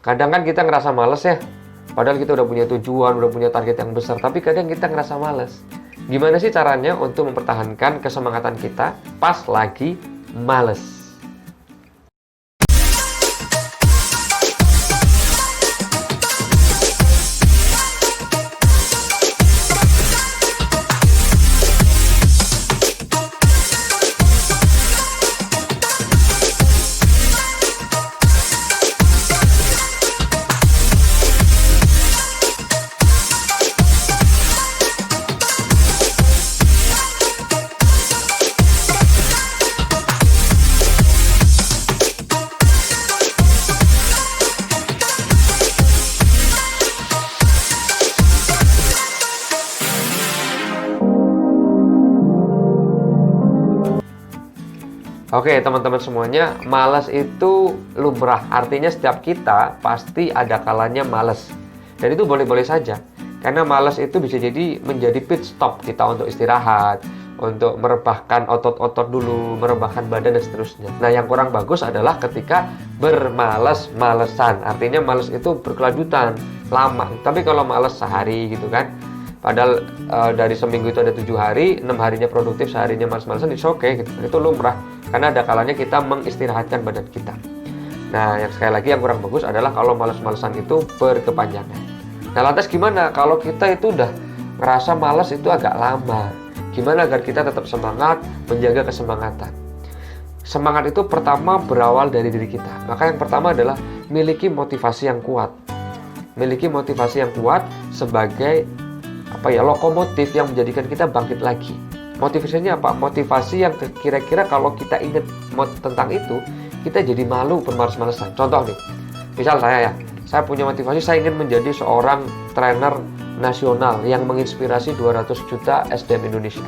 Kadang kan kita ngerasa males ya, padahal kita udah punya tujuan, udah punya target yang besar, tapi kadang kita ngerasa males. Gimana sih caranya untuk mempertahankan kesemangatan kita pas lagi males? Oke teman-teman semuanya, malas itu lumrah. Artinya setiap kita pasti ada kalanya malas. Dan itu boleh-boleh saja. Karena malas itu bisa jadi menjadi pit stop kita untuk istirahat, untuk merebahkan otot-otot dulu, merebahkan badan dan seterusnya. Nah yang kurang bagus adalah ketika bermalas-malesan. Artinya malas itu berkelanjutan, lama. Tapi kalau malas sehari gitu kan, padahal dari seminggu itu ada 7 hari, 6 harinya produktif, seharinya malas-malesan, it's okay gitu. Itu lumrah. Karena ada kalanya kita mengistirahatkan badan kita. Nah, yang sekali lagi yang kurang bagus adalah kalau malas-malesan itu berkepanjangan. Nah, lantas gimana kalau kita itu udah ngerasa malas itu agak lama? Gimana agar kita tetap semangat, menjaga kesemangatan? Semangat itu pertama berawal dari diri kita. Maka yang pertama adalah miliki motivasi yang kuat. Miliki motivasi yang kuat sebagai lokomotif yang menjadikan kita bangkit lagi. Motivasinya apa? Motivasi yang kira-kira kalau kita ingat tentang itu, kita jadi malu bermalas-malesan. Contoh nih, misal saya punya motivasi, saya ingin menjadi seorang trainer nasional yang menginspirasi 200 juta SDM Indonesia.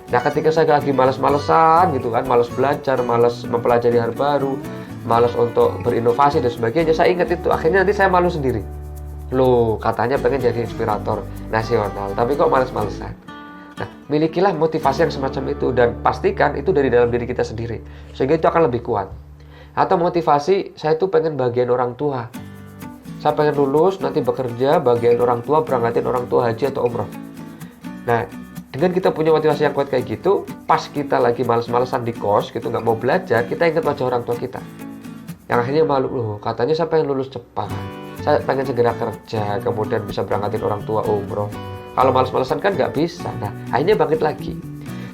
Nah, ketika saya lagi malas-malesan gitu kan, malas belajar, malas mempelajari hal baru, malas untuk berinovasi dan sebagainya, saya ingat itu, akhirnya nanti saya malu sendiri. Loh, katanya pengen jadi inspirator nasional, tapi kok malas-malesan? Nah, milikilah motivasi yang semacam itu dan pastikan itu dari dalam diri kita sendiri, sehingga itu akan lebih kuat. Atau motivasi, saya tuh pengen bagian orang tua. Saya pengen lulus, nanti bekerja, bagian orang tua, berangkatin orang tua haji atau umroh. Nah, dengan kita punya motivasi yang kuat kayak gitu, pas kita lagi males-malesan di kos, gitu nggak mau belajar, kita ingat wajah orang tua kita. Yang akhirnya malu, loh, katanya saya pengen lulus cepat. Saya pengen segera kerja, kemudian bisa berangkatin orang tua umroh. Kalau males-malesan kan nggak bisa. Nah, akhirnya bangkit lagi.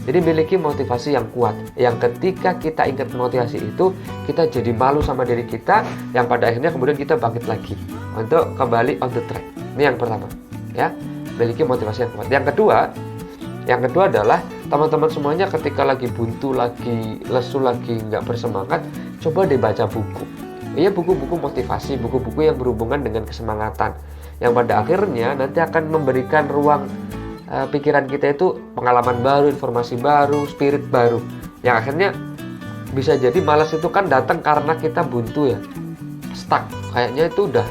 Jadi miliki motivasi yang kuat. Yang ketika kita ingat motivasi itu, kita jadi malu sama diri kita, yang pada akhirnya kemudian kita bangkit lagi untuk kembali on the track. Ini yang pertama, ya. Miliki motivasi yang kuat. Yang kedua adalah teman-teman semuanya ketika lagi buntu, lagi lesu, lagi nggak bersemangat, coba deh baca buku. Iya, buku-buku motivasi, buku-buku yang berhubungan dengan kesemangatan, yang pada akhirnya nanti akan memberikan ruang pikiran kita itu pengalaman baru, informasi baru, spirit baru, yang akhirnya bisa jadi malas itu kan datang karena kita buntu ya, stuck, kayaknya itu udah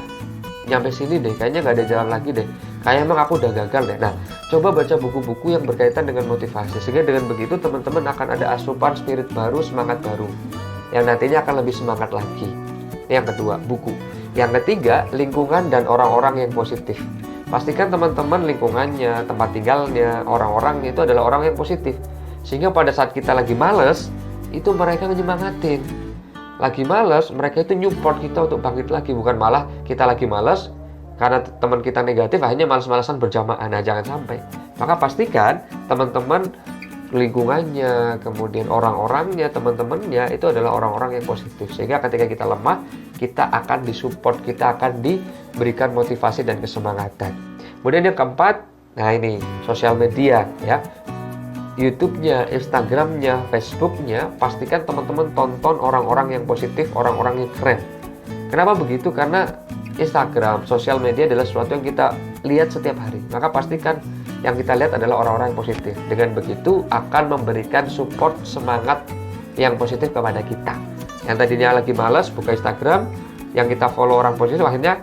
nyampe sini deh, kayaknya nggak ada jalan lagi deh, kayaknya emang aku udah gagal deh. Nah, coba baca buku-buku yang berkaitan dengan motivasi, sehingga dengan begitu teman-teman akan ada asupan spirit baru, semangat baru, yang nantinya akan lebih semangat lagi. Yang kedua, buku. Yang ketiga, lingkungan dan orang-orang yang positif. Pastikan teman-teman lingkungannya, tempat tinggalnya, orang-orangnya itu adalah orang yang positif. Sehingga pada saat kita lagi males, itu mereka menyemangatin. Lagi males, mereka itu nyupport kita untuk bangkit lagi. Bukan malah kita lagi males, karena teman kita negatif, akhirnya males-malesan berjamaah. Nah, jangan sampai. Maka pastikan teman-teman lingkungannya, kemudian orang-orangnya, teman-temannya itu adalah orang-orang yang positif, sehingga ketika kita lemah, kita akan disupport, kita akan diberikan motivasi dan kesemangatan. Kemudian yang keempat, nah ini sosial media ya, YouTube-nya, Instagram-nya, Facebook-nya, pastikan teman-teman tonton orang-orang yang positif, orang-orang yang keren. Kenapa begitu? Karena Instagram, sosial media adalah sesuatu yang kita lihat setiap hari, maka pastikan yang kita lihat adalah orang-orang yang positif. Dengan begitu akan memberikan support semangat yang positif kepada kita. Yang tadinya lagi malas buka Instagram, yang kita follow orang positif, akhirnya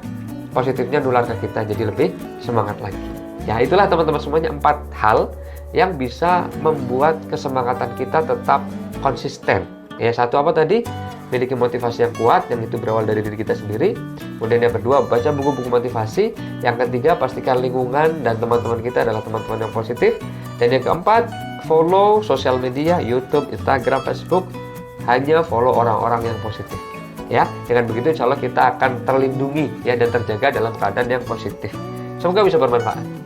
positifnya nular ke kita, jadi lebih semangat lagi. Ya, itulah teman-teman semuanya 4 hal yang bisa membuat kesemangatan kita tetap konsisten. Ya, satu apa tadi? Miliki motivasi yang kuat, yang itu berawal dari diri kita sendiri. Kemudian yang kedua, baca buku-buku motivasi. Yang ketiga, pastikan lingkungan dan teman-teman kita adalah teman-teman yang positif. Dan yang keempat, follow sosial media, YouTube, Instagram, Facebook. Hanya follow orang-orang yang positif. Ya, dengan begitu insya Allah kita akan terlindungi ya dan terjaga dalam keadaan yang positif. Semoga bisa bermanfaat.